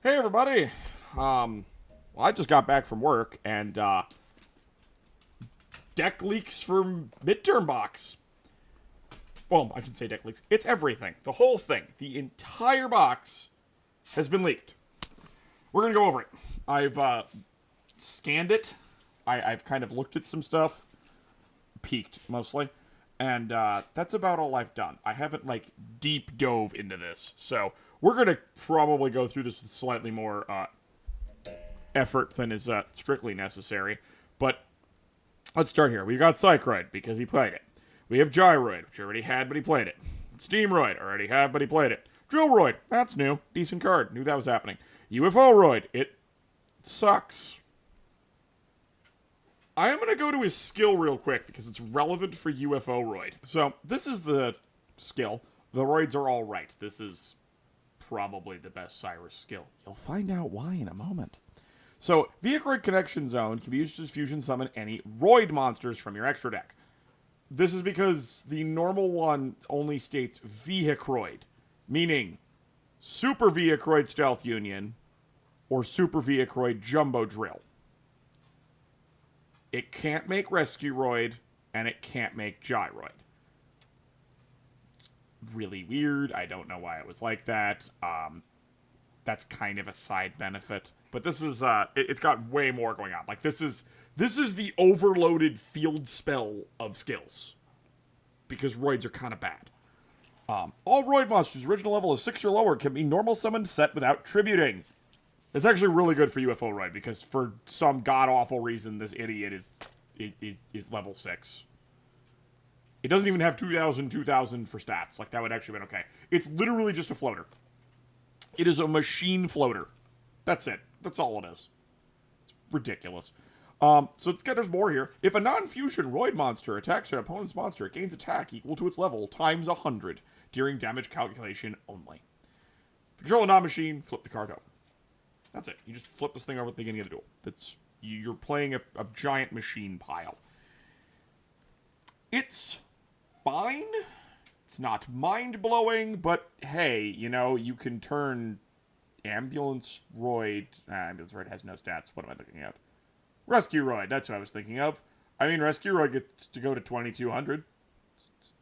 Hey everybody. Well, I just got back from work and deck leaks from Midterm Box. Well, I should say deck leaks. It's everything. The whole thing. The entire box has been leaked. We're gonna go over it. I've scanned it. I've kind of looked at some stuff, peeked mostly, and that's about all I've done. I haven't deep dove into this, so we're gonna probably go through this with slightly more effort than is strictly necessary. But let's start here. We got Psychroid because he played it. We have Gyroid, which I already had, but he played it. Steamroid, already had, but he played it. Drillroid, that's new. Decent card. Knew that was happening. UFO-roid, it sucks. I am going to go to his skill real quick because it's relevant for UFO-roid. So, this is the skill. The roids are all right. This is probably the best Cyrus skill. You'll find out why in a moment. So, Vehicroid Connection Zone can be used to fusion summon any roid monsters from your extra deck. This is because the normal one only states Vehicroid, meaning Super Vehicroid Stealth Union or Super Vehicroid Jumbo Drill. It can't make Rescueroid, and it can't make Gyroid. It's really weird. I don't know why it was like that. That's kind of a side benefit. But this is, it's got way more going on. This is the overloaded field spell of skills. Because roids are kind of bad. All roid monsters, original level is 6 or lower, can be normal summoned set without tributing. It's actually really good for UFO roid, because for some god-awful reason, this idiot is level 6. It doesn't even have 2000 for stats. That would actually be okay. It's literally just a floater. It is a machine floater. That's it. That's all it is. It's ridiculous. So there's more here. If a non-fusion roid monster attacks an opponent's monster, it gains attack equal to its level times 100 during damage calculation only. If you control a non-machine, flip the card over. That's it. You just flip this thing over at the beginning of the duel. You're playing a giant machine pile. It's fine. It's not mind-blowing, but hey, you can turn Ambulance Roid... Ambulance Roid has no stats. What am I looking at? Rescueroid, that's what I was thinking of. Rescueroid gets to go to 2200.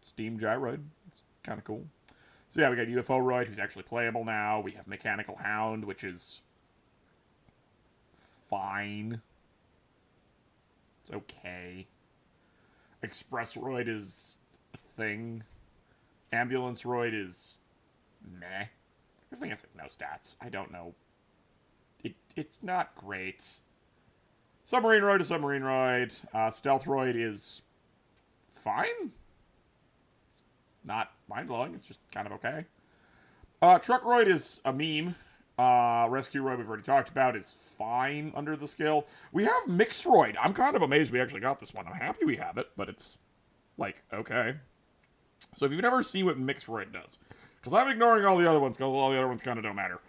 Steam Gyroid. It's kind of cool. So yeah, we got UFO-roid, who's actually playable now. We have Mechanical Hound, which is fine. It's okay. Express-roid is a thing. Ambulance-roid is meh. This thing has no stats. I don't know. It's not great. Submarine-roid is Submarine-roid. Stealth-roid is fine. It's not mind-blowing. It's just kind of okay. Truck-roid is a meme. Rescue-roid we've already talked about is fine under the skill. We have Mix-roid. I'm kind of amazed we actually got this one. I'm happy we have it, but it's, okay. So if you've never seen what Mix-roid does, because I'm ignoring all the other ones, because all the other ones kind of don't matter.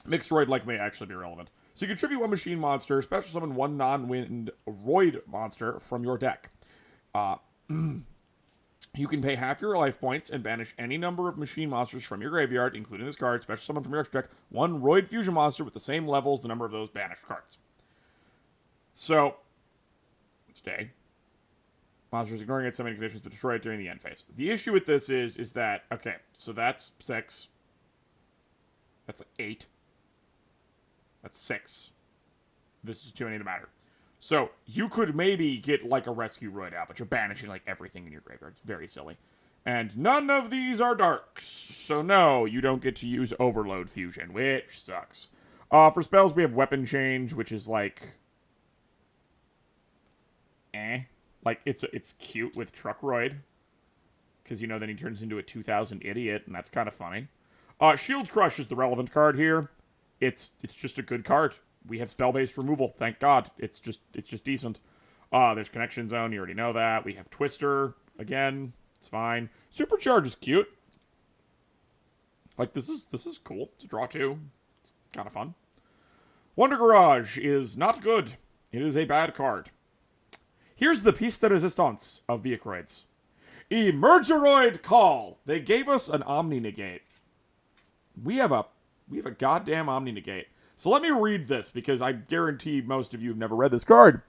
Mix-roid, may actually be relevant. So you can tribute one machine monster, special summon one non-wind roid monster from your deck. You can pay half your life points and banish any number of machine monsters from your graveyard, including this card, special summon from your extra deck, one roid fusion monster with the same level as the number of those banished cards. So, stay. Monsters ignoring its summoning conditions but destroy it during the end phase. The issue with this is that, okay, so that's 6. That's 8. That's 6. This is too many to matter. So, you could maybe get, a Rescueroid out, but you're banishing, everything in your graveyard. It's very silly. And none of these are darks. So, no, you don't get to use Overload Fusion, which sucks. For spells, we have Weapon Change, which is, it's cute with Truckroid. Because, then he turns into a 2000 idiot, and that's kind of funny. Shield Crush is the relevant card here. It's just a good card. We have spell-based removal, thank God. It's just decent. There's Connection Zone, you already know that. We have Twister, again, it's fine. Supercharge is cute. This is cool. It's a draw 2. It's kind of fun. Wonder Garage is not good. It is a bad card. Here's the piece de resistance of Vehicroids. Emergeroid Call! They gave us an Omni-Negate. We have We have a goddamn Omni Negate. So let me read this, because I guarantee most of you have never read this card.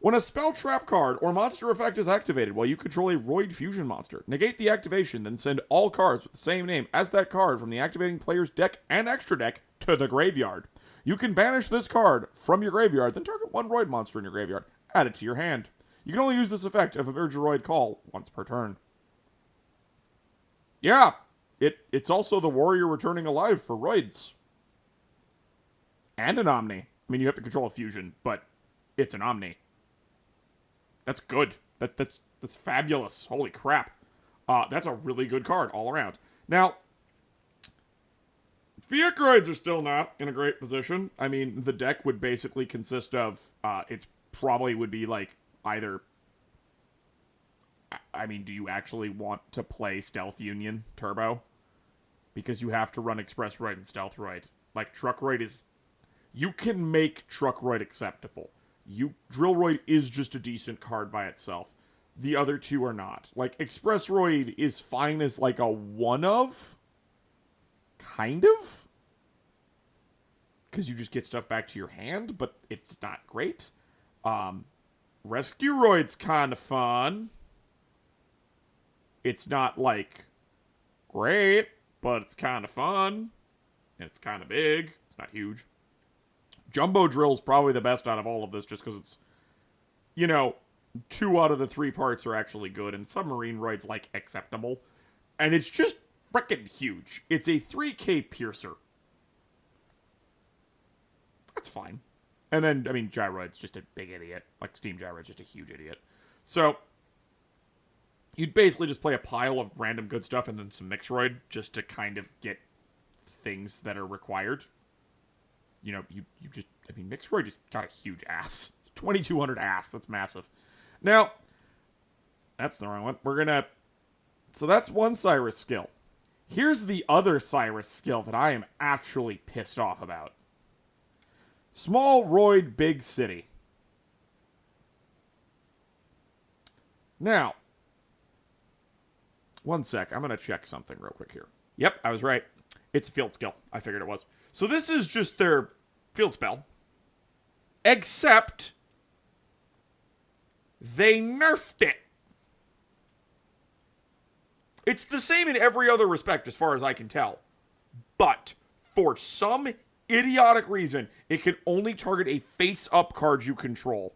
When a spell, trap card, or monster effect is activated while you control a Roid fusion monster, negate the activation, then send all cards with the same name as that card from the activating player's deck and extra deck to the graveyard. You can banish this card from your graveyard, then target one Roid monster in your graveyard. Add it to your hand. You can only use this effect if a major Roid call once per turn. Yeah, it's also the warrior returning alive for Roids. And an Omni. I mean, you have to control a fusion, but it's an Omni. That's good. That's fabulous. Holy crap. That's a really good card all around. Now, Fiacroids are still not in a great position. I mean, the deck would basically consist of, it probably would be like either, I mean, do you actually want to play Stealth Union Turbo? Because you have to run Express Roid and Stealth Roid. Like, Truck Roid is, you can make Truck Roid acceptable. Drill Roid is just a decent card by itself. The other two are not. Like, Express Roid is fine as like a one of. Kind of. Because you just get stuff back to your hand, but it's not great. Rescue Roid's kind of fun. It's not like great, but it's kind of fun. And it's kind of big. It's not huge. Jumbo Drill's probably the best out of all of this, just because it's, 2 out of the 3 parts are actually good, and Submarine Roid's, like, acceptable. And it's just frickin' huge. It's a 3k piercer. That's fine. And then, I mean, Gyroid's just a big idiot. Like, Steam Gyroid's just a huge idiot. So, you'd basically just play a pile of random good stuff and then some Mixroid, just to kind of get things that are required. You just, I mean, Mixroid just got a huge ass. 2200 ass, that's massive. Now, that's the wrong one. So that's one Cyrus skill. Here's the other Cyrus skill that I am actually pissed off about. Small Roid, big city. Now, one sec, I'm going to check something real quick here. Yep, I was right. It's a field skill. I figured it was. So this is just their field spell. Except they nerfed it. It's the same in every other respect as far as I can tell. But for some idiotic reason, it can only target a face-up card you control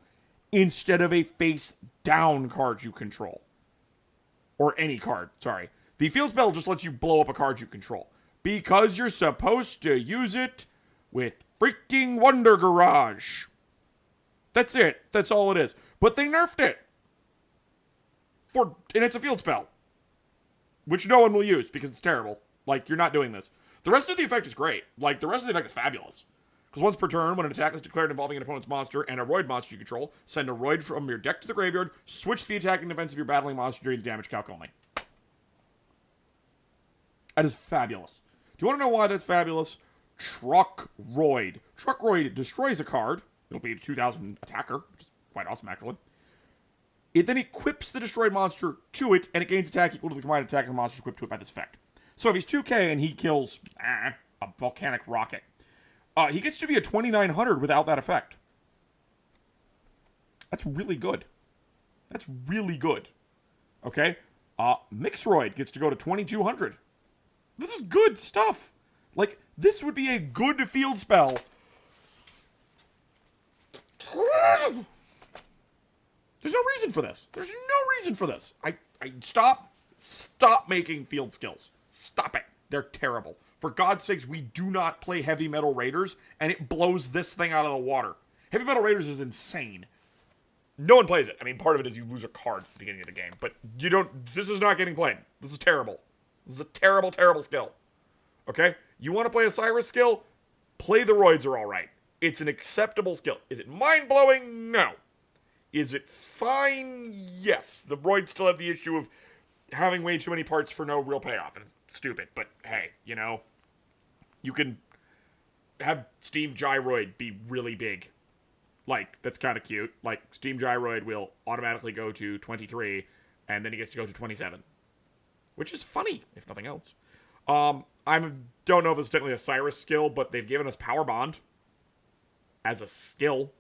instead of a face-down card you control. Or any card, sorry. The field spell just lets you blow up a card you control. Because you're supposed to use it with freaking Wonder Garage. That's it. That's all it is. But they nerfed it. And it's a field spell. Which no one will use because it's terrible. Like, you're not doing this. The rest of the effect is great. Like, the rest of the effect is fabulous. Because once per turn, when an attack is declared involving an opponent's monster and a Roid monster you control, send a Roid from your deck to the graveyard, switch the attack and defense of your battling monster during the damage calc only. That is fabulous. Do you want to know why that's fabulous? Truck Roid. Truck Roid destroys a card. It'll be a 2000 attacker, which is quite awesome, actually. It then equips the destroyed monster to it, and it gains attack equal to the combined attack of the monster equipped to it by this effect. So if he's 2k and he kills a volcanic rocket, he gets to be a 2900 without that effect. That's really good. That's really good. Okay? Mixroid gets to go to 2200. This is good stuff. Like, this would be a good field spell. There's no reason for this. There's no reason for this. Stop making field skills. Stop it. They're terrible. For God's sakes, we do not play Heavy Metal Raiders, and it blows this thing out of the water. Heavy Metal Raiders is insane. No one plays it. I mean, part of it is you lose a card at the beginning of the game, but this is not getting played. This is terrible. This is a terrible, terrible skill. Okay? You want to play a Cyrus skill? Play the Roids are alright. It's an acceptable skill. Is it mind-blowing? No. Is it fine? Yes. The Roids still have the issue of having way too many parts for no real payoff, and it's stupid, but hey, you can have Steam Gyroid be really big. Like, that's kind of cute. Like, Steam Gyroid will automatically go to 23, and then he gets to go to 27. Which is funny, if nothing else. I don't know if it's technically a Cyrus skill, but they've given us Power Bond as a skill.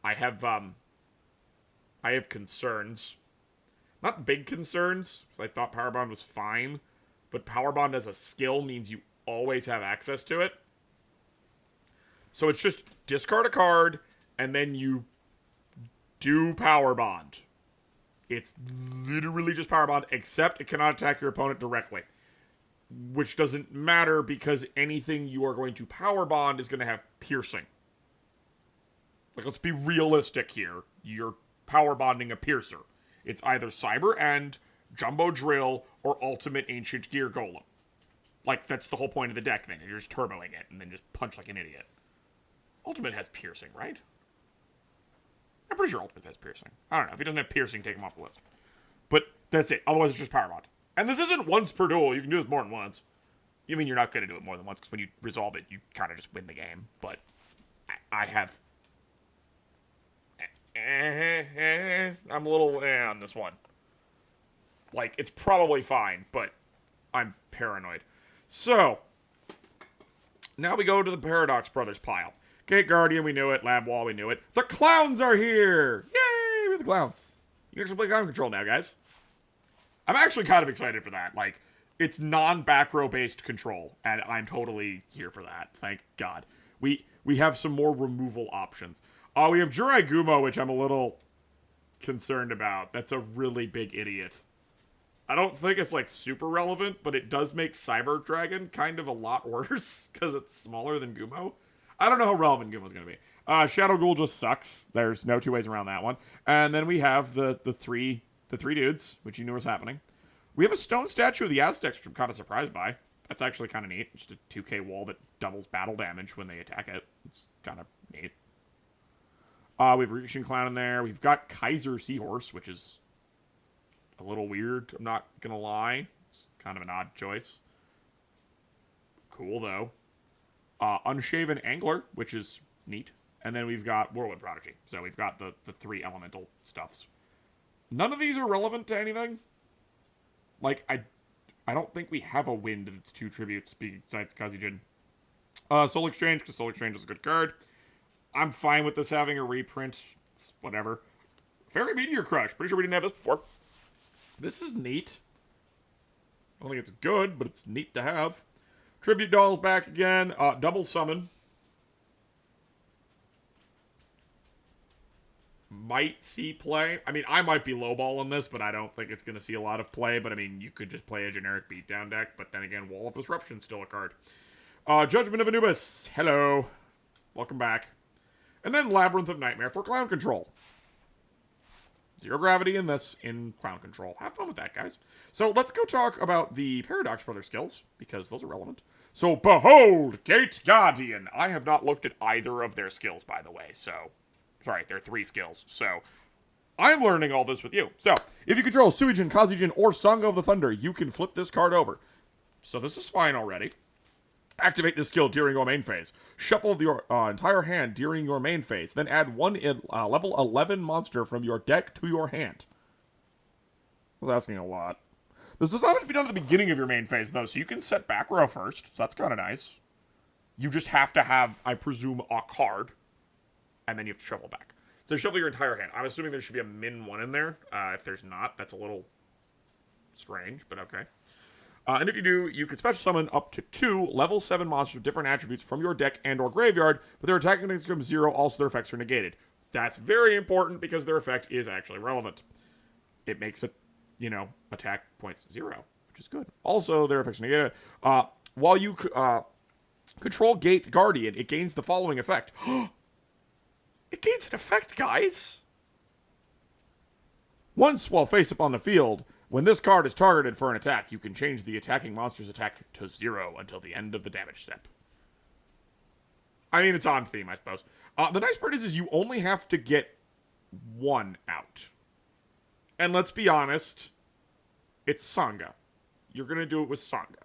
I have concerns. Not big concerns, because I thought Power Bond was fine, but Power Bond as a skill means you always have access to it. So it's just discard a card, and then you do Power Bond. It's literally just Power Bond, except it cannot attack your opponent directly. Which doesn't matter, because anything you are going to Power Bond is going to have piercing. Like, let's be realistic here. You're Power Bonding a piercer. It's either Cyber End, Jumbo Drill, or Ultimate Ancient Gear Golem. Like, that's the whole point of the deck then. You're just turboing it and then just punch like an idiot. Ultimate has piercing, right? I'm pretty sure Ultimate has piercing. I don't know. If he doesn't have piercing, take him off the list. But that's it. Otherwise, it's just Power Bond. And this isn't once per duel. You can do this more than once. You mean you're not going to do it more than once, because when you resolve it, you kind of just win the game. But I have... I'm a little on this one. Like, it's probably fine, but I'm paranoid. So, now we go to the Paradox Brothers pile. Gate Guardian, we knew it. Lab Wall, we knew it. The clowns are here! Yay! We're the clowns. You can actually play clown control now, guys. I'm actually kind of excited for that. Like, it's non-back row based control, and I'm totally here for that. Thank God. We have some more removal options. We have Jurai Gumo, which I'm a little concerned about. That's a really big idiot. I don't think it's, like, super relevant, but it does make Cyber Dragon kind of a lot worse, because it's smaller than Gumo. I don't know how relevant Gumo's going to be. Shadow Ghoul just sucks. There's no two ways around that one. And then we have the three dudes, which you knew was happening. We have a stone statue of the Aztecs, which I'm kind of surprised by. That's actually kind of neat. Just a 2k wall that doubles battle damage when they attack it. It's kind of neat. We have Ryushin Clown in there. We've got Kaiser Seahorse, which is a little weird. I'm not going to lie. It's kind of an odd choice. Cool, though. Unshaven Angler, which is neat. And then we've got Whirlwind Prodigy. So we've got the three elemental stuffs. None of these are relevant to anything. Like, I don't think we have a wind that's two tributes besides Kazijin. Soul Exchange, because Soul Exchange is a good card. I'm fine with this having a reprint. It's whatever. Fairy Meteor Crush. Pretty sure we didn't have this before. This is neat. I don't think it's good, but it's neat to have. Tribute Dolls back again. Double Summon. Might see play. I mean, I might be lowballing this, but I don't think it's going to see a lot of play. But, I mean, you could just play a generic beatdown deck. But then again, Wall of Disruption's still a card. Judgment of Anubis. Hello. Welcome back. And then Labyrinth of Nightmare for Clown Control. Zero gravity in this in Clown Control. Have fun with that, guys. So let's go talk about the Paradox Brothers skills, because those are relevant. So, behold, Gate Guardian. I have not looked at either of their skills, by the way. So, sorry, they're 3 skills. So, I'm learning all this with you. So, if you control Suijin, Kazijin, or Song of the Thunder, you can flip this card over. So this is fine already. Activate this skill during your main phase. Shuffle your entire hand during your main phase. Then add one level 11 monster from your deck to your hand. I was asking a lot. This does not have to be done at the beginning of your main phase, though, so you can set back row first. So that's kind of nice. You just have to have, I presume, a card. And then you have to shuffle back. So shuffle your entire hand. I'm assuming there should be a min 1 in there. If there's not, that's a little strange, but okay. And if you do, you can special summon up to 2 level 7 monsters with different attributes from your deck and or graveyard, but their attack index becomes 0, also their effects are negated. That's very important because their effect is actually relevant. It makes it, attack points 0, which is good. Also, their effects are negated. While you control Gate Guardian, it gains the following effect. It gains an effect, guys! Once while face up on the field, when this card is targeted for an attack, you can change the attacking monster's attack to 0 until the end of the damage step. I mean, it's on theme, I suppose. The nice part is you only have to get 1 out. And let's be honest, it's Sangha. You're going to do it with Sangha.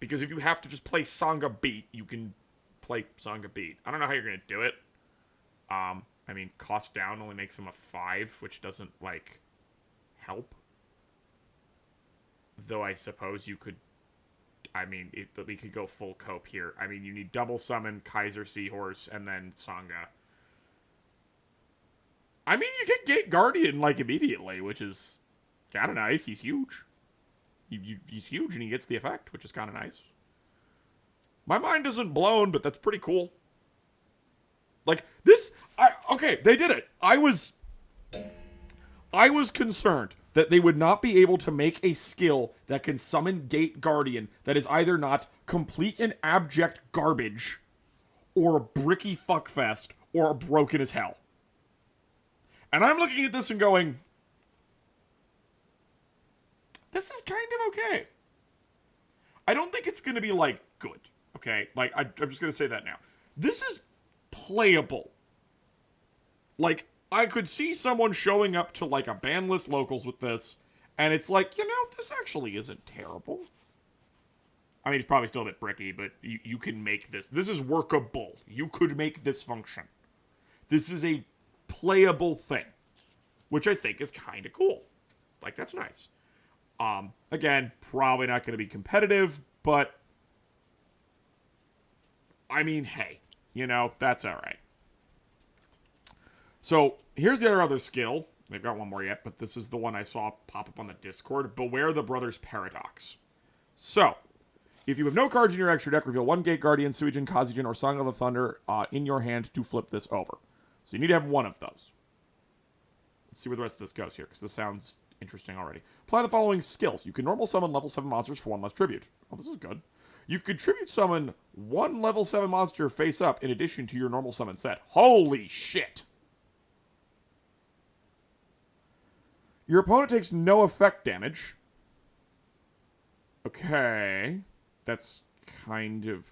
Because if you have to just play Sangha Beat, you can play Sangha Beat. I don't know how you're going to do it. I mean, cost down only makes him a 5, which doesn't, help Though I suppose you could... I mean, we could go full cope here. I mean, you need double summon, Kaiser Seahorse, and then Sangha. I mean, you get Gate Guardian, like, immediately, which is kind of nice. He's huge. He's huge, and he gets the effect, which is kind of nice. My mind isn't blown, but that's pretty cool. Like, this... okay, they did it. I was concerned that they would not be able to make a skill that can summon Gate Guardian that is either not complete and abject garbage, or a bricky fuckfest, or broken as hell. And I'm looking at this and going, this is kind of okay. I don't think it's going to be, like, good. Okay? Like, I'm just going to say that now. This is playable. Like, I could see someone showing up to, like, a bandless locals with this, and it's like, you know, this actually isn't terrible. I mean, it's probably still a bit bricky, but you can make this. This is workable. You could make this function. This is a playable thing, which I think is kind of cool. Like, that's nice. Again, probably not going to be competitive, but I mean, hey, you know, that's all right. So, here's the other skill. They've got one more yet, but this is the one I saw pop up on the Discord. Beware the Brothers Paradox. So, if you have no cards in your extra deck, reveal one Gate Guardian, Suijin, Kazijin, or Song of the Thunder in your hand to flip this over. So you need to have one of those. Let's see where the rest of this goes here, because this sounds interesting already. Apply the following skills. You can normal summon level 7 monsters for 1 less tribute. Oh, this is good. You could tribute summon 1 level 7 monster face up in addition to your normal summon set. Holy shit! Your opponent takes no effect damage. Okay. That's kind of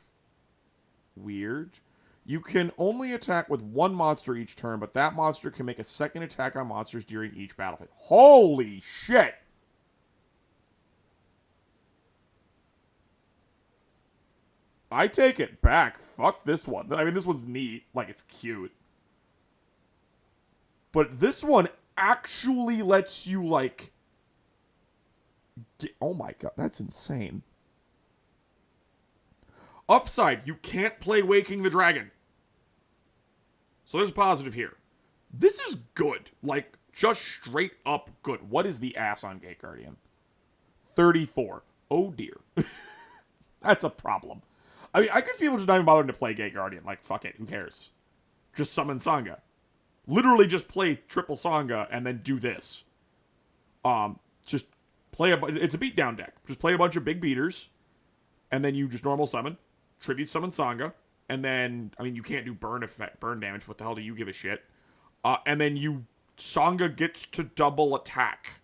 weird. You can only attack with 1 monster each turn, but that monster can make a second attack on monsters during each battle phase. Holy shit! I take it back. Fuck this one. I mean, this one's neat. Like, it's cute. But this one actually lets you, like... oh my god, that's insane. Upside, you can't play Waking the Dragon. So there's a positive here. This is good. Like, just straight up good. What is the ass on Gate Guardian? 34. Oh dear. That's a problem. I mean, I could see people just not even bothering to play Gate Guardian. Like, fuck it, who cares? Just summon Sangha. Literally just play triple Sangha and then do this. Just play it's a beatdown deck. Just play a bunch of big beaters, and then you just normal summon, tribute summon Sangha, and then, I mean, you can't do burn damage. What the hell do you give a shit? And then Sangha gets to double attack.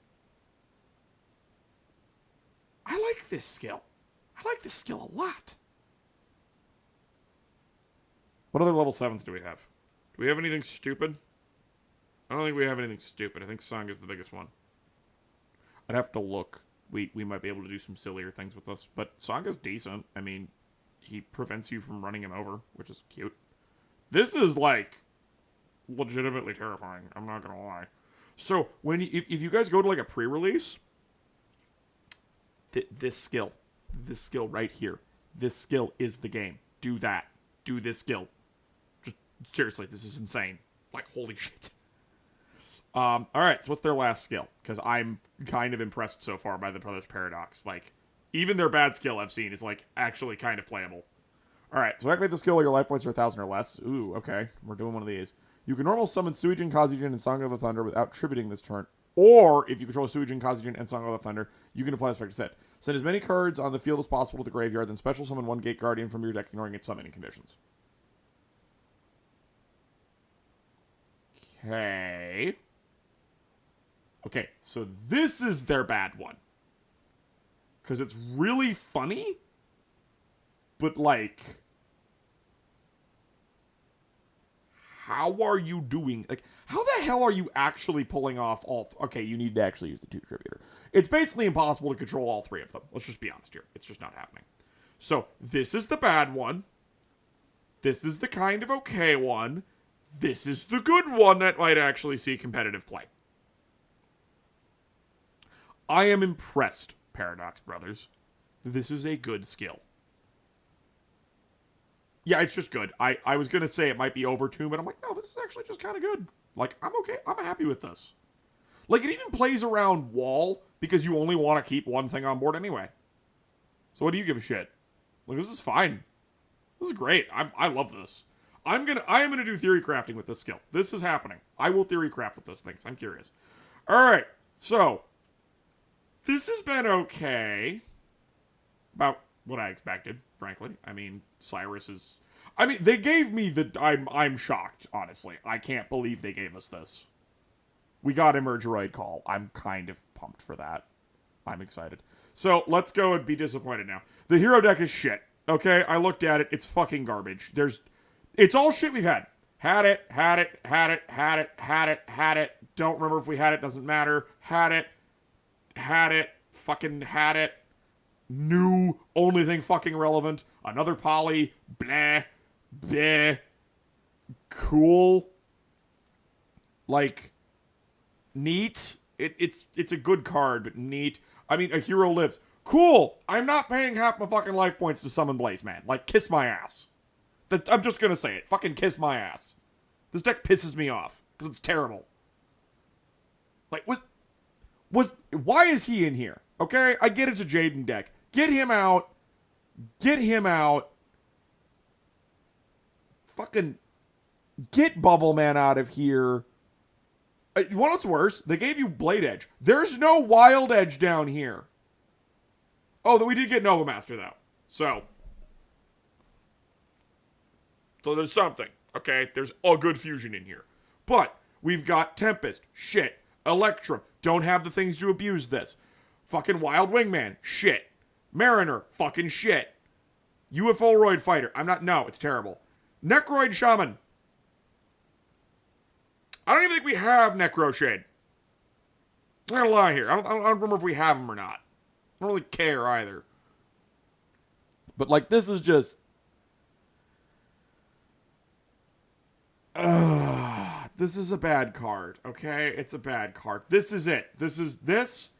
I like this skill. I like this skill a lot. What other level 7s do we have? Do we have anything stupid? I don't think we have anything stupid. I think Sangha is the biggest one. I'd have to look. We might be able to do some sillier things with this. But Sanga's decent. I mean, he prevents you from running him over, which is cute. This is, like, legitimately terrifying. I'm not gonna lie. So, if you guys go to, like, a pre-release, this skill right here, this skill is the game. Do that. Do this skill. Just, seriously, this is insane. Like, holy shit. Alright, so what's their last skill? Because I'm kind of impressed so far by the Brothers Paradox. Like, even their bad skill I've seen is, like, actually kind of playable. Alright, so activate the skill while your life points are 1,000 or less. Ooh, okay. We're doing one of these. You can normal summon Suijin, Kazijin, and Song of the Thunder without tributing this turn. Or, if you control Suijin, Kazijin, and Song of the Thunder, you can apply this effect to set. Send as many cards on the field as possible to the graveyard, then special summon 1 Gate Guardian from your deck, ignoring its summoning conditions. Okay. Okay, so this is their bad one. Because it's really funny, but, like, how are you doing? Like, how the hell are you actually pulling off all... okay, you need to actually use the 2 Tributor. It's basically impossible to control all 3 of them. Let's just be honest here. It's just not happening. So, this is the bad one. This is the kind of okay one. This is the good one that might actually see competitive play. I am impressed Paradox Brothers. This is a good skill. Yeah, it's just good. I was going to say it might be overtuned, but I'm like, no, this is actually just kind of good. Like, I'm okay. I'm happy with this. Like, it even plays around wall because you only want to keep one thing on board anyway. So what do you give a shit? Like, this is fine. This is great. I love this. I am gonna do theory crafting with this skill. This is happening. I will theory craft with this thing, so I'm curious. Alright, so this has been okay. About what I expected, frankly. I mean, Cyrus is... I mean, they gave me the... I'm shocked, honestly. I can't believe they gave us this. We got Emergeroid Call. I'm kind of pumped for that. I'm excited. So, let's go and be disappointed now. The hero deck is shit. Okay? I looked at it. It's fucking garbage. It's all shit we've had. Had it. Don't remember if we had it. Doesn't matter. Had it. Fucking had it. New, only thing fucking relevant. Another poly. Bleh. Cool. Like, neat. It's a good card, but neat. I mean, a hero lives. Cool. I'm not paying half my fucking life points to summon Blaze Man. Like, kiss my ass. I'm just gonna say it. Fucking kiss my ass. This deck pisses me off because it's terrible. Like, why is he in here? Okay, I get it's a Jaden deck. Get him out. Fucking get Bubble Man out of here. You want what's worse? They gave you Blade Edge. There's no Wild Edge down here. Oh, we did get Nova Master, though. So there's something. Okay, there's a good fusion in here. But we've got Tempest. Shit. Electrum. Don't have the things to abuse this. Fucking Wild Wingman. Shit. Mariner. Fucking shit. UFO-roid Fighter. No, it's terrible. Necroid Shaman. I don't even think we have Necro Shade. I'm not gonna lie here. I don't remember if we have them or not. I don't really care either. But, like, this is just... this is a bad card, okay? It's a bad card. This is it. This is this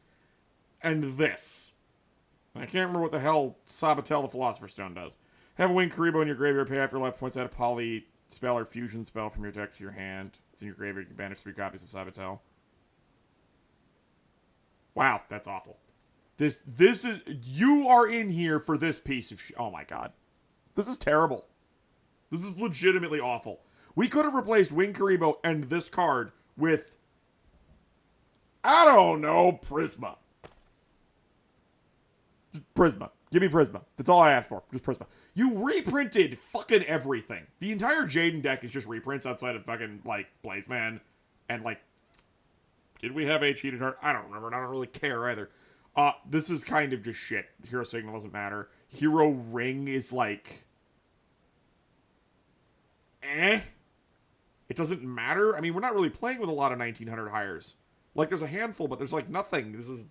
and this. I can't remember what the hell Sabatel the Philosopher's Stone does. Have a Winged Karibo in your graveyard. Pay after life points. Add a poly spell or fusion spell from your deck to your hand. It's in your graveyard. You can banish 3 copies of Sabatel. Wow, that's awful. This is... You are in here for this piece of shit. Oh my god. This is terrible. This is legitimately awful. We could have replaced Winged Karibo and this card with... I don't know, Prisma. Just Prisma. Give me Prisma. That's all I asked for. Just Prisma. You reprinted fucking everything. The entire Jaden deck is just reprints outside of fucking, like, Blaze Man. And, like... Did we have H Heated Heart? I don't remember, and I don't really care either. This is kind of just shit. Hero Signal doesn't matter. Hero Ring is, like... It doesn't matter. I mean, we're not really playing with a lot of 1900 hires. Like, there's a handful, but there's, like, nothing. This is...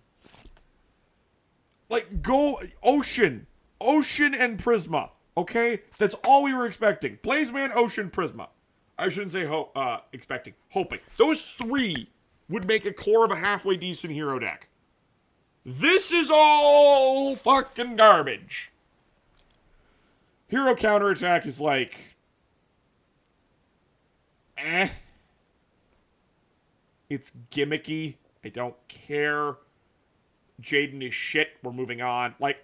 Like, go... Ocean and Prisma. Okay? That's all we were expecting. Blazeman, Ocean, Prisma. I shouldn't say expecting. Hoping. Those 3 would make a core of a halfway decent hero deck. This is all fucking garbage. Hero counterattack is like... It's gimmicky. I don't care. Jaden is shit. We're moving on. Like,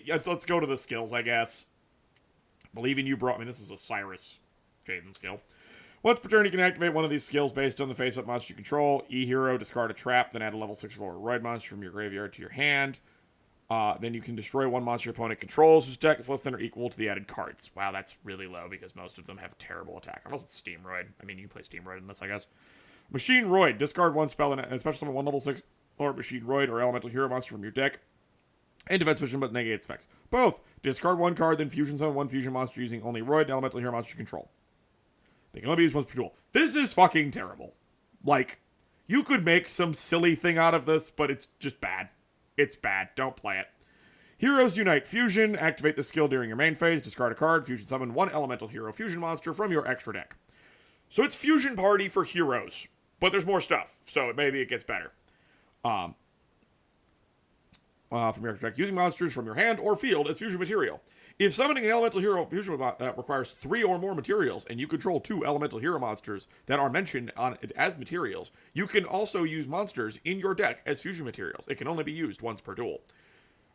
let's go to the skills, I guess. Believe in you, bro. I mean, this is a Cyrus Jaden skill. Once per turn, you can activate one of these skills based on the face-up monster you control. E-Hero, discard a trap, then add a level 6 or lower Roid monster from your graveyard to your hand. Then you can destroy one monster your opponent controls whose deck is less than or equal to the added cards. Wow, that's really low because most of them have terrible attack. Unless it's Steamroid. I mean, you can play Steamroid in this, I guess. Machine Roid. Discard one spell and special summon one level 6 or Machine Roid or elemental hero monster from your deck. And defense mission, but negate its effects. Both. Discard one card, then fusion summon one fusion monster using only Roid and elemental hero monster you control. They can only be used once per duel. This is fucking terrible. Like, you could make some silly thing out of this, but it's just bad. It's bad. Don't play it. Heroes Unite Fusion. Activate the skill during your main phase. Discard a card. Fusion summon one elemental hero fusion monster from your extra deck. So it's Fusion Party for heroes. But there's more stuff. So maybe it gets better. from your deck using monsters from your hand or field as fusion material. If summoning an elemental hero fusion requires 3 or more materials, and you control 2 elemental hero monsters that are mentioned on it as materials, you can also use monsters in your deck as fusion materials. It can only be used once per duel.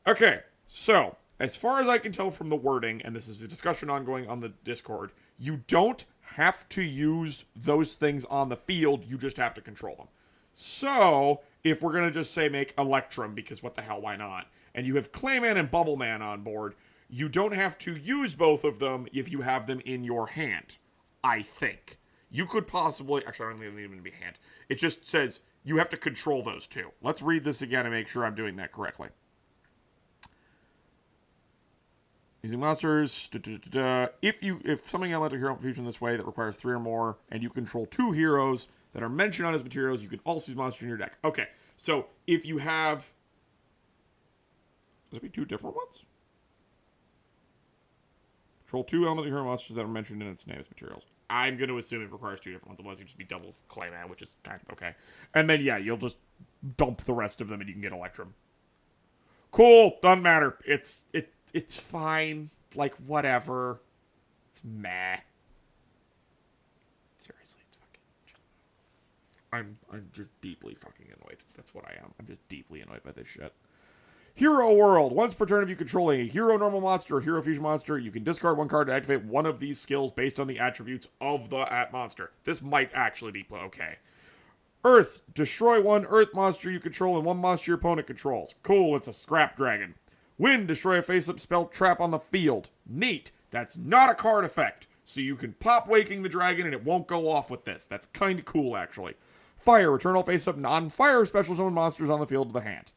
Okay, so as far as I can tell from the wording, and this is a discussion ongoing on the Discord, you don't have to use those things on the field, you just have to control them. So, if we're going to just say make Electrum, because what the hell, why not? And you have Clayman and Bubbleman on board, you don't have to use both of them if you have them in your hand, I think. You could possibly, actually I don't even need them to be hand. It just says you have to control those two. Let's read this again and make sure I'm doing that correctly. Using monsters, if summoning an elemental hero fusion this way that requires 3 or more, and you control 2 heroes that are mentioned on as materials, you can also use monsters in your deck. Okay, so if you have, would that be 2 different ones? Control 2 elemental hero monsters that are mentioned in its name as materials. I'm going to assume it requires 2 different ones, unless you just be double Clayman, which is kind of okay. And then, yeah, you'll just dump the rest of them and you can get Electrum. Cool, doesn't matter. It's fine. Like, whatever. It's meh. Seriously, it's fucking... I'm just deeply fucking annoyed. That's what I am. I'm just deeply annoyed by this shit. Hero World. Once per turn, if you control a hero normal monster or hero fusion monster, you can discard 1 card to activate one of these skills based on the attributes of the monster. This might actually be okay. Earth. Destroy 1 Earth monster you control and 1 monster your opponent controls. Cool, it's a scrap dragon. Wind. Destroy a face-up spell trap on the field. Neat. That's not a card effect, so you can pop Waking the Dragon and it won't go off with this. That's kind of cool, actually. Fire. Return all face-up non-fire special summon monsters on the field to the hand.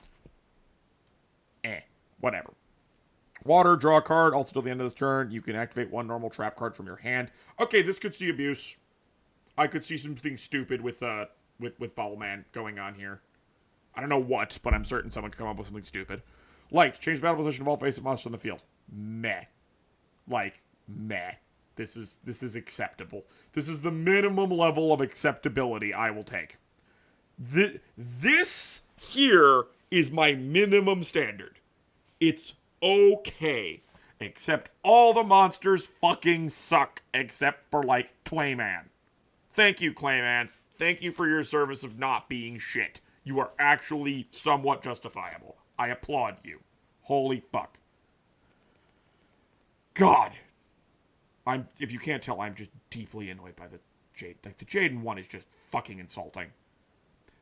Whatever. Water. Draw a card. Also, till the end of this turn, you can activate 1 normal trap card from your hand. Okay, this could see abuse. I could see something stupid with Bubbleman going on here. I don't know what, but I'm certain someone could come up with something stupid. Light. Change battle position of all face-up monsters on the field. Meh. Like, meh. This is acceptable. This is the minimum level of acceptability I will take. This here is my minimum standard. It's okay. Except all the monsters fucking suck except for, like, Clayman. Thank you, Clayman. Thank you for your service of not being shit. You are actually somewhat justifiable. I applaud you. Holy fuck. God. If you can't tell, I'm just deeply annoyed by the Jade. Like, the Jaden one is just fucking insulting.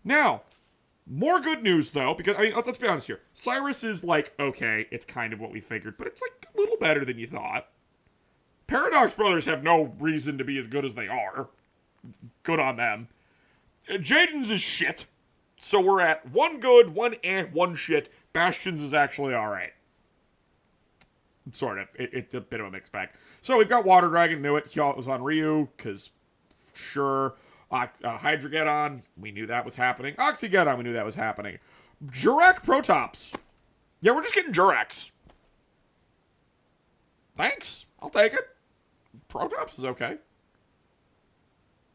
Now, more good news, though, because, I mean, let's be honest here. Cyrus is, like, okay, it's kind of what we figured, but it's, like, a little better than you thought. Paradox Brothers have no reason to be as good as they are. Good on them. Jaden's is shit. So we're at 1 good, 1 1 shit. Bastion's is actually alright. Sort of. It's a bit of a mixed bag. So we've got Water Dragon, knew it. He was on Ryu, because, sure. Hydrogeddon, we knew that was happening. Oxygeddon, we knew that was happening. Jurak Protops. Yeah, we're just getting Juraks. Thanks. I'll take it. Protops is okay.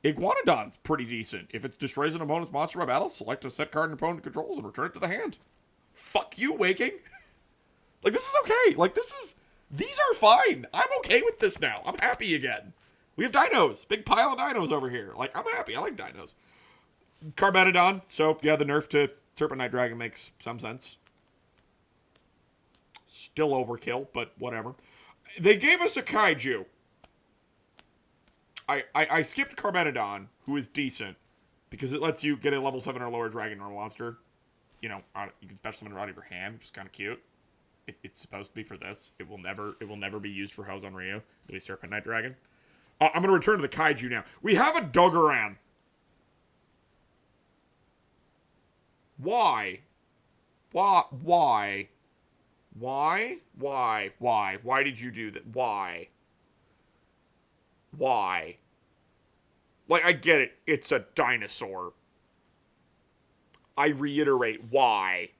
Iguanodon's pretty decent. If it destroys an opponent's monster by battle, select a set card an opponent controls and return it to the hand. Fuck you, Waking. Like, this is okay. Like, these are fine. I'm okay with this now. I'm happy again. We have dinos. Big pile of dinos over here. Like, I'm happy. I like dinos. Carbenadon. So, yeah, the nerf to Serpent Night Dragon makes some sense. Still overkill, but whatever. They gave us a kaiju. I skipped Carbenadon, who is decent, because it lets you get a level 7 or lower dragon or monster. You know, you can special summon it out of your hand, which is kind of cute. It's supposed to be for this. It will never be used for Hose on Ryu. It'll be Serpent Night Dragon. I'm going to return to the kaiju now. We have a Duggeran. Why? Why? Why did you do that? Why? Like, I get it. It's a dinosaur. I reiterate, why?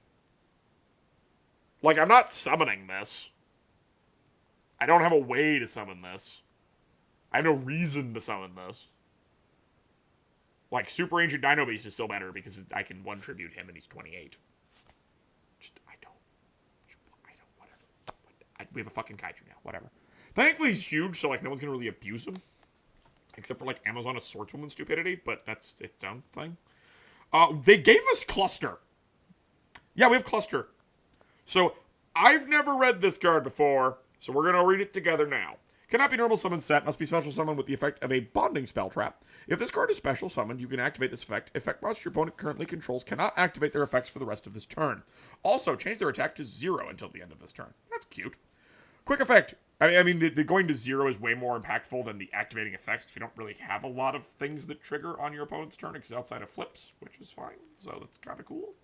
Like, I'm not summoning this. I don't have a way to summon this. I have no reason to summon this. Like, Super Ancient Dino Beast is still better because I can 1 tribute him and he's 28. We have a fucking kaiju now. Whatever. Thankfully, he's huge, so, like, no one's gonna really abuse him. Except for, like, Amazon Assortment stupidity, but that's its own thing. They gave us Cluster. Yeah, we have Cluster. So, I've never read this card before, so we're gonna read it together now. Cannot be normal summon set, must be special summon with the effect of a bonding spell trap. If this card is special summoned, you can activate this effect. Effect monsters your opponent currently controls cannot activate their effects for the rest of this turn. Also, change their attack to 0 until the end of this turn. That's cute. Quick effect. I mean, the going to 0 is way more impactful than the activating effects, because we don't really have a lot of things that trigger on your opponent's turn, outside of flips, which is fine. So that's kind of cool.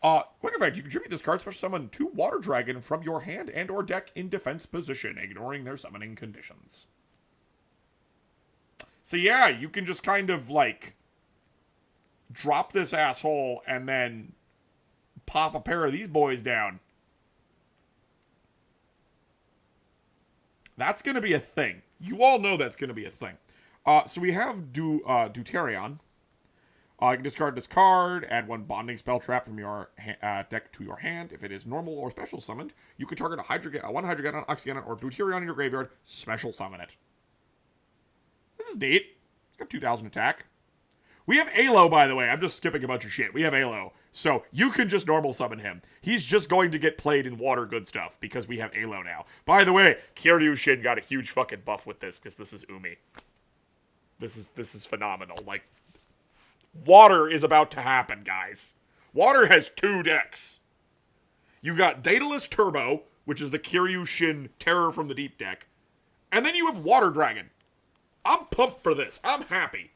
Quick effect. You contribute this card special summon 2 Water Dragon from your hand and or deck in defense position, ignoring their summoning conditions. So yeah, you can just kind of, like, drop this asshole and then pop a pair of these boys down. That's going to be a thing. You all know that's going to be a thing. So we have Deuterion. You can discard this card, add 1 bonding spell trap from your deck to your hand. If it is normal or special summoned, you can target one Hydreigon, Oxygeddon, or Deuterion in your graveyard, special summon it. This is neat. It's got 2,000 attack. We have Alo, by the way. I'm just skipping a bunch of shit. We have Alo. So you can just normal summon him. He's just going to get played in water good stuff because we have Alo now. By the way, Kiryushin got a huge fucking buff with this because this is Umi. This is phenomenal. Like, water is about to happen, guys. Water has 2 decks. You got Daedalus Turbo, which is the Kiryushin Terror from the Deep deck. And then you have Water Dragon. I'm pumped for this. I'm happy.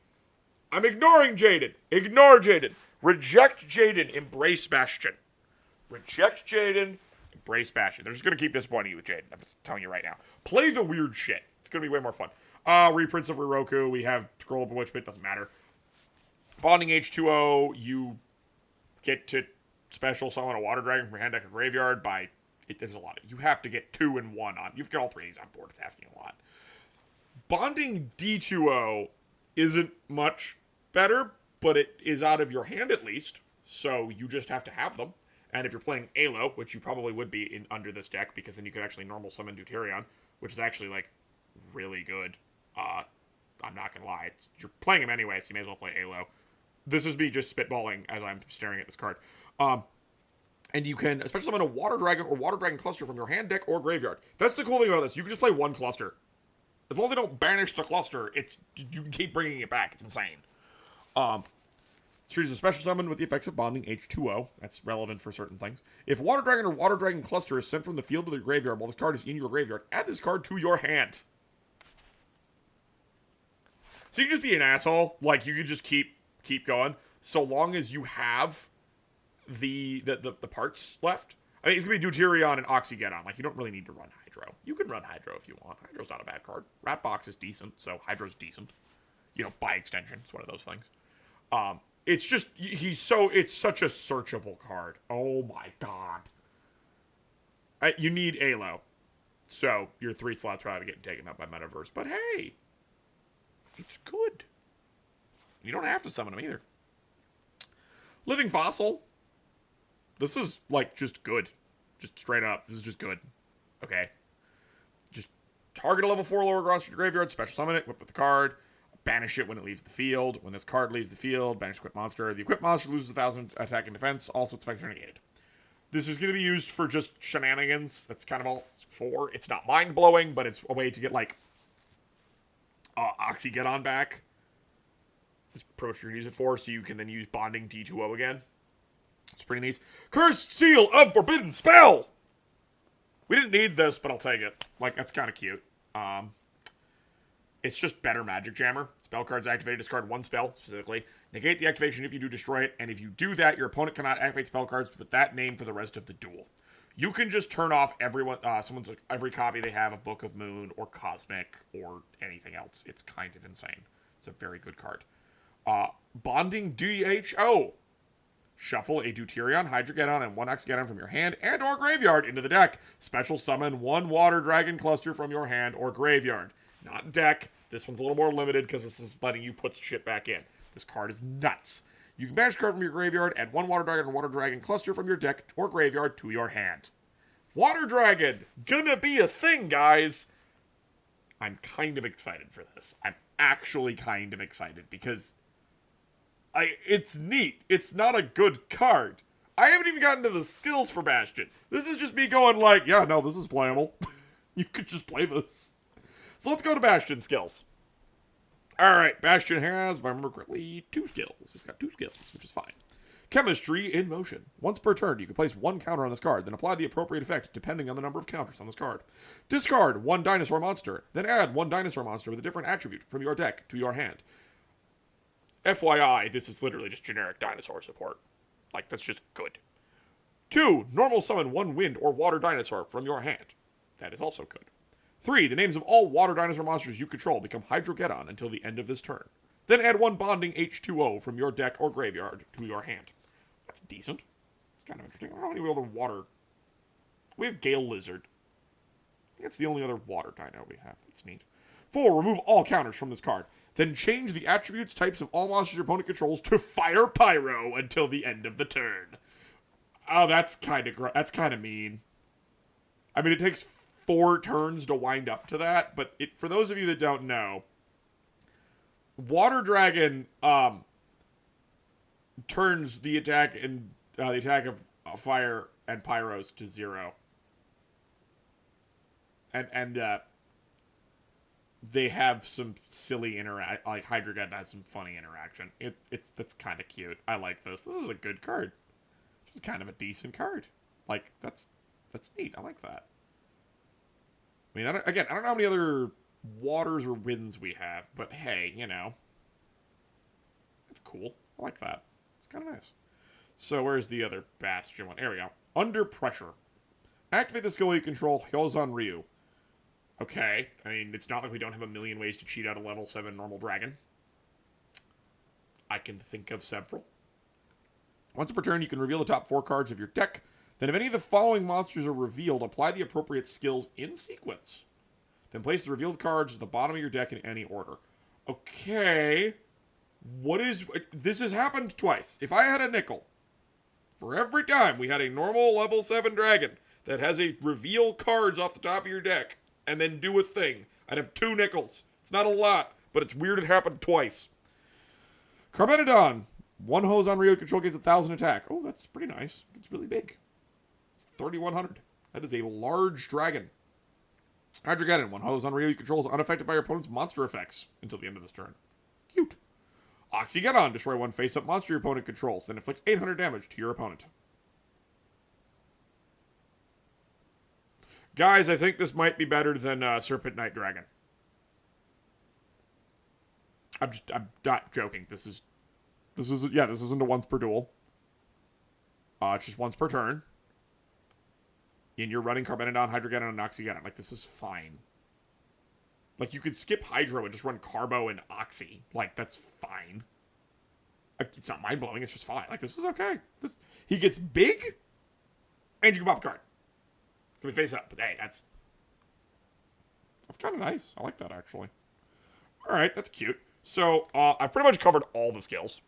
I'm ignoring Jaden. Ignore Jaden. Reject Jaden. Embrace Bastion. Reject Jaden. Embrace Bastion. They're just going to keep disappointing you with Jaden. I'm telling you right now. Play the weird shit. It's going to be way more fun. Reprints of Riroku. We have Scroll of Bewitchment. Doesn't matter. Bonding H2O. You get to special summon a Water Dragon from your hand deck or graveyard by... There's a lot. You have to get 2 and 1 on. You've got all 3 of these on board. It's asking a lot. Bonding D2O isn't much better, but it is out of your hand at least, so you just have to have them. And if you're playing Alo, which you probably would be under this deck, because then you could actually normal summon Deuterion, which is actually, like, really good. I'm not gonna lie. You're playing him anyway, so you may as well play Alo. This is me just spitballing as I'm staring at this card. And you can especially summon a Water Dragon or Water Dragon Cluster from your hand, deck, or graveyard. That's the cool thing about this. You can just play 1 cluster. As long as they don't banish the cluster, you can keep bringing it back. It's insane. Choose a special summon with the effects of bonding H2O. That's relevant for certain things. If Water Dragon or Water Dragon Cluster is sent from the field to the graveyard while this card is in your graveyard, add this card to your hand. So you can just be an asshole. Like, you can just keep going. So long as you have the parts left. I mean, it's going to be Deuterion and Oxygeddon. Like, you don't really need to run Hydro. You can run Hydro if you want. Hydro's not a bad card. Ratbox is decent, so Hydro's decent. You know, by extension. It's one of those things. It's just, it's such a searchable card. Oh my god. You need Alo. So, your 3 slots probably getting taken up by Metaverse. But hey, it's good. You don't have to summon them either. Living Fossil. This is, like, just good. Just straight up. This is just good. Okay. Just target a level 4 lower monster to your graveyard, special summon it, whip with the card, banish it when it leaves the field. When this card leaves the field, banish equip monster. The equipped monster loses 1,000 attack and defense. Also, its effects are negated. This is going to be used for just shenanigans. That's kind of all it's for. It's not mind-blowing, but it's a way to get, like, Oxygeddon back. That's pretty much what you're going to use it for, so you can then use bonding D2O again. It's pretty neat. Cursed Seal of Forbidden Spell! We didn't need this, but I'll take it. Like, that's kind of cute. It's just better Magic Jammer. Spell cards activated, discard 1 spell, specifically. Negate the activation if you do destroy it, and if you do that, your opponent cannot activate spell cards with that name for the rest of the duel. You can just turn off every copy they have of Book of Moon, or Cosmic, or anything else. It's kind of insane. It's a very good card. Bonding DHO. Shuffle a Deuterion, Hydreigon, and 1 Oxygeddon from your hand and or graveyard into the deck. Special summon 1 Water Dragon Cluster from your hand or graveyard. Not deck. This one's a little more limited because this is letting you put shit back in. This card is nuts. You can banish a card from your graveyard, add 1 Water Dragon or Water Dragon Cluster from your deck or graveyard to your hand. Water Dragon! Gonna be a thing, guys! I'm kind of excited for this. I'm actually kind of excited because it's neat. It's not a good card. I haven't even gotten to the skills for Bastion. This is just me going like, yeah, no, this is playable. You could just play this. So let's go to Bastion skills. Alright, Bastion has, if I remember correctly, 2 skills. He's got 2 skills, which is fine. Chemistry in motion. Once per turn, you can place 1 counter on this card, then apply the appropriate effect depending on the number of counters on this card. Discard 1 dinosaur monster, then add 1 dinosaur monster with a different attribute from your deck to your hand. FYI, this is literally just generic dinosaur support. Like, that's just good. 2, normal summon 1 wind or water dinosaur from your hand. That is also good. 3, the names of all water dinosaur monsters you control become Hydrogeddon until the end of this turn. Then add 1 bonding H2O from your deck or graveyard to your hand. That's decent. It's kind of interesting. I don't know any other water. We have Gale Lizard. I think that's the only other water dino we have. That's neat. 4, remove all counters from this card. Then change the attributes types of all monsters your opponent controls to Fire Pyro until the end of the turn. Oh, that's kind of mean. I mean, it takes 4 turns to wind up to that, but for those of you that don't know, Water Dragon turns the attack of fire and pyros to 0, and they have some silly like Hydrogeddon has some funny interaction. That's kind of cute. I like this. This is a good card. It's kind of a decent card. Like that's neat. I like that. I mean, I don't know how many other waters or winds we have, but hey, you know, that's cool. I like that. It's kind of nice. So where's the other Bastion one? There we go. Under Pressure. Activate the skill you control, Hyozan Ryu. Okay, I mean, it's not like we don't have a million ways to cheat out a level 7 normal dragon. I can think of several. Once per turn, you can reveal the top 4 cards of your deck. Then if any of the following monsters are revealed, apply the appropriate skills in sequence. Then place the revealed cards at the bottom of your deck in any order. Okay. This has happened twice. If I had a nickel for every time we had a normal level 7 dragon that has a reveal cards off the top of your deck and then do a thing, I'd have 2 nickels. It's not a lot, but it's weird it happened twice. Carbenidon. 1 Hyozan Ryu control gets 1,000 attack. Oh, that's pretty nice. It's really big. It's 3,100. That is a large dragon. Hydrogeddon. 1 Hyozan Ryu controls unaffected by your opponent's monster effects until the end of this turn. Cute. Oxygeddon. Destroy 1 face-up monster your opponent controls, then inflict 800 damage to your opponent. Guys, I think this might be better than Serpent Knight Dragon. I'm not joking. This isn't a once per duel. It's just once per turn. And you're running Carbenidon, Hydrogeddon, and Oxygeddon. Like, this is fine. Like, you could skip Hydro and just run Carbo and Oxy. Like, that's fine. It's not mind-blowing, it's just fine. Like, this is okay. He gets big, and you can pop a card. Can we face up? But hey, that's kind of nice. I like that, actually. Alright, that's cute. So, I've pretty much covered all the skills.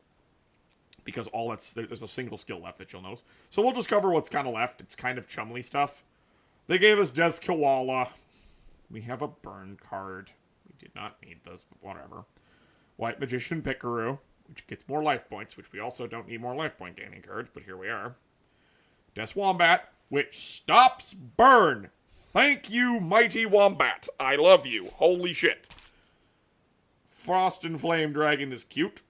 Because there's a single skill left that you'll notice. So we'll just cover what's kind of left. It's kind of chumly stuff. They gave us Des Koala. We have a burn card. We did not need this, but whatever. White Magician Pikaru, which gets more life points, which we also don't need more life point gaining cards, but here we are. Des Wombat, which stops burn. Thank you, Mighty Wombat. I love you. Holy shit. Frost and Flame Dragon is cute.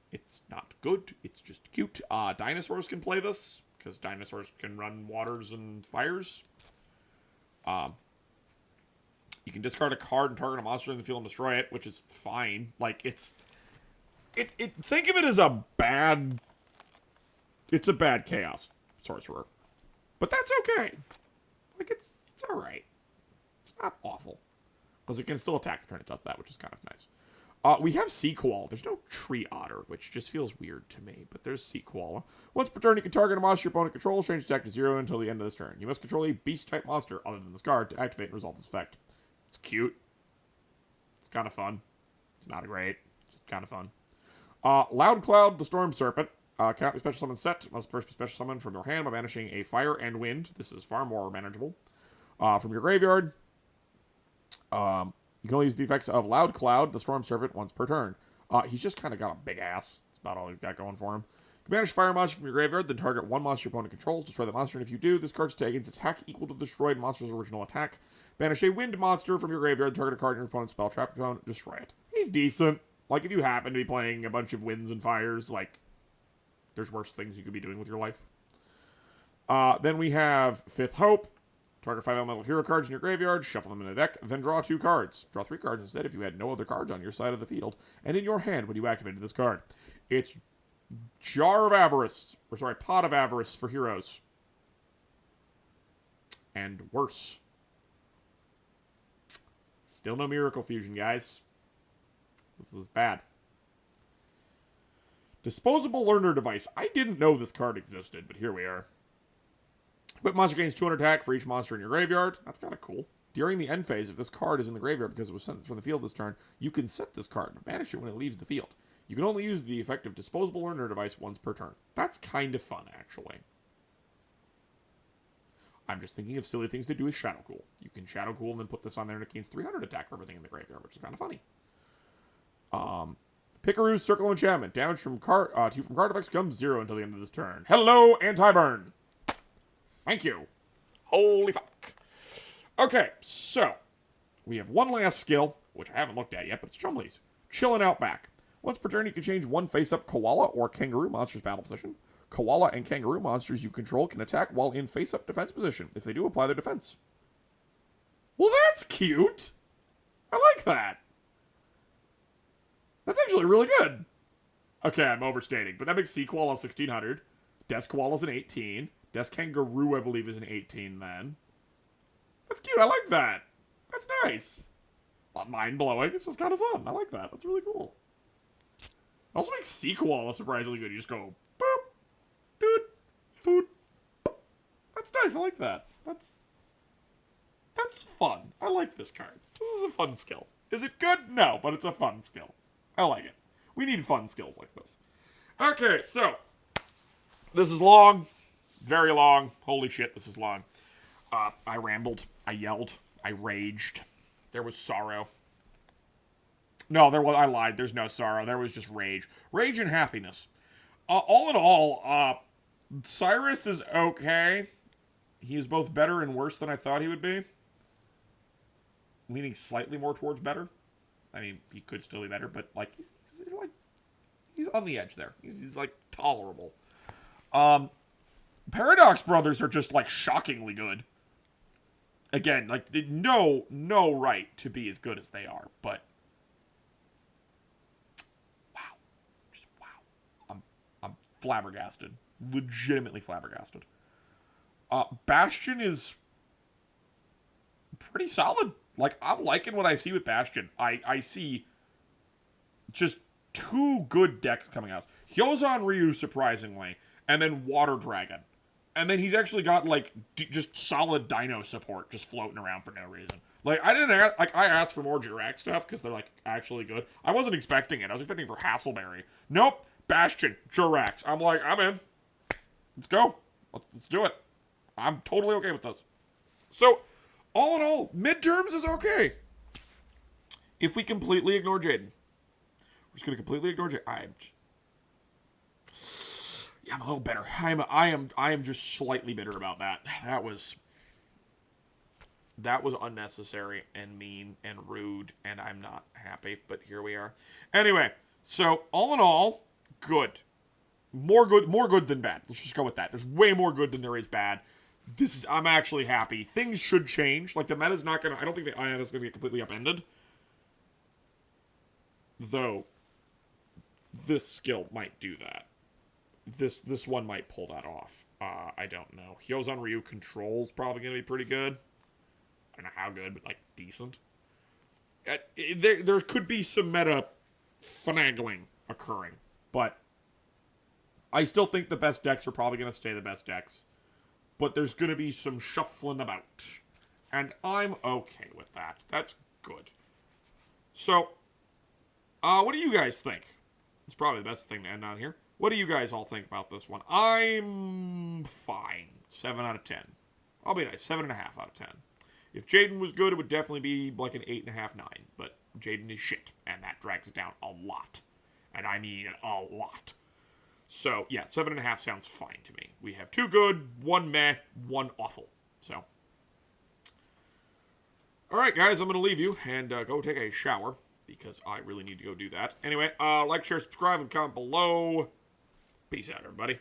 It's not good. It's just cute. Dinosaurs can play this, because dinosaurs can run waters and fires. You can discard a card and target a monster in the field and destroy it, which is fine. Like, think of it as it's a bad Chaos Sorcerer. But that's okay. Like, it's alright. It's not awful. Because it can still attack the turn it does that, which is kind of nice. We have Sea Koala. There's no Tree Otter, which just feels weird to me, but there's Sea Koala. Once per turn, you can target a monster your opponent controls, change its attack to 0 until the end of this turn. You must control a beast-type monster other than this card to activate and resolve this effect. It's cute. It's kind of fun. It's not great. It's kind of fun. Loud Cloud, the Storm Serpent. Cannot be special summoned set. Must first be special summoned from your hand by banishing a fire and wind. This is far more manageable. From your graveyard. You can only use the effects of Loud Cloud, the Storm Serpent, once per turn. He's just kind of got a big ass. That's about all he's got going for him. You can banish fire monster from your graveyard, then target one monster your opponent controls, destroy the monster, and if you do, this card's against attack equal to the destroyed monster's original attack. Banish a wind monster from your graveyard, target a card in your opponent's spell trap zone, destroy it. He's decent. Like, if you happen to be playing a bunch of winds and fires, like, there's worse things you could be doing with your life. Then we have Fifth Hope. Target 5 elemental hero cards in your graveyard, shuffle them in a deck, then draw 2 cards. Draw 3 cards instead if you had no other cards on your side of the field, and in your hand when you activated this card. It's Pot of Avarice for heroes. And worse. Still no Miracle Fusion, guys. This is bad. Disposable Learner Device. I didn't know this card existed, but here we are. Equip monster gains 200 attack for each monster in your graveyard. That's kind of cool. During the end phase, if this card is in the graveyard because it was sent from the field this turn, you can set this card and banish it when it leaves the field. You can only use the effective Disposable Learner Device once per turn. That's kind of fun, actually. I'm just thinking of silly things to do with Shadow Cool. You can Shadow Cool and then put this on there and it gains 300 attack for everything in the graveyard, which is kind of funny. Pikaru's Circle of Enchantment. Damage from card effects becomes 0 until the end of this turn. Hello, Anti-Burn. Thank you. Holy fuck. Okay, so we have one last skill, which I haven't looked at yet, but it's Chumley's. Chillin' Out Back. Once per turn, you can change one face-up koala or kangaroo monster's battle position. Koala and kangaroo monsters you control can attack while in face-up defense position. If they do, apply their defense. Well, that's cute. I like that. That's actually really good. Okay, I'm overstating, but that makes Sea Koala 1600. Desk Koala's an 18. Desk Kangaroo, I believe, is an 18 then. That's cute. I like that. That's nice. Not mind-blowing. It's just kind of fun. I like that. That's really cool. It also makes Sea Koala surprisingly good. You just go, boop, doot, boot. That's nice. I like that. That's fun. I like this card. This is a fun skill. Is it good? No, but it's a fun skill. I like it. We need fun skills like this. Okay, so this is long. Very long. Holy shit, this is long. I rambled. I yelled. I raged. There was sorrow. No, I lied. There's no sorrow. There was just rage. Rage and happiness. All in all, Cyrus is okay. He is both better and worse than I thought he would be. Leaning slightly more towards better. I mean, he could still be better, but like he's on the edge there. He's like tolerable. Paradox Brothers are just like shockingly good. Again, like no right to be as good as they are, but wow, just wow. I'm flabbergasted, legitimately flabbergasted. Bastion is pretty solid. Like, I'm liking what I see with Bastion. I see just 2 good decks coming out. Hyozan Ryu, surprisingly, and then Water Dragon. And then he's actually got, like, just solid Dino support just floating around for no reason. Like, I asked for more Jirac stuff because they're, like, actually good. I wasn't expecting it. I was expecting for Hasselberry. Nope. Bastion. Jiracs. I'm like, I'm in. Let's go. Let's do it. I'm totally okay with this. So, all in all, midterms is okay. If we completely ignore Jaden. We're just going to completely ignore Jaden. I'm a little bitter. I am just slightly bitter about that. That was unnecessary and mean and rude, and I'm not happy, but here we are. Anyway, so all in all, good. More good than bad. Let's just go with that. There's way more good than there is bad. I'm actually happy. Things should change. Like, the meta's not gonna, I don't think the IN is gonna get completely upended. Though, this skill might do that. This one might pull that off. I don't know. Hyozan Ryu Control's probably going to be pretty good. I don't know how good, but, like, decent. There could be some meta finagling occurring, but I still think the best decks are probably going to stay the best decks. But there's going to be some shuffling about. And I'm okay with that. That's good. So, what do you guys think? It's probably the best thing to end on here. What do you guys all think about this one? I'm fine. 7 out of 10. I'll be nice. 7.5 out of 10. If Jaden was good, it would definitely be like an 8.5, 9. But Jaden is shit, and that drags it down a lot. And I mean a lot. So, yeah, 7.5 sounds fine to me. We have 2 good, 1 meh, 1 awful. So, alright, guys, I'm going to leave you and go take a shower, because I really need to go do that. Anyway, like, share, subscribe, and comment below. Peace out, everybody.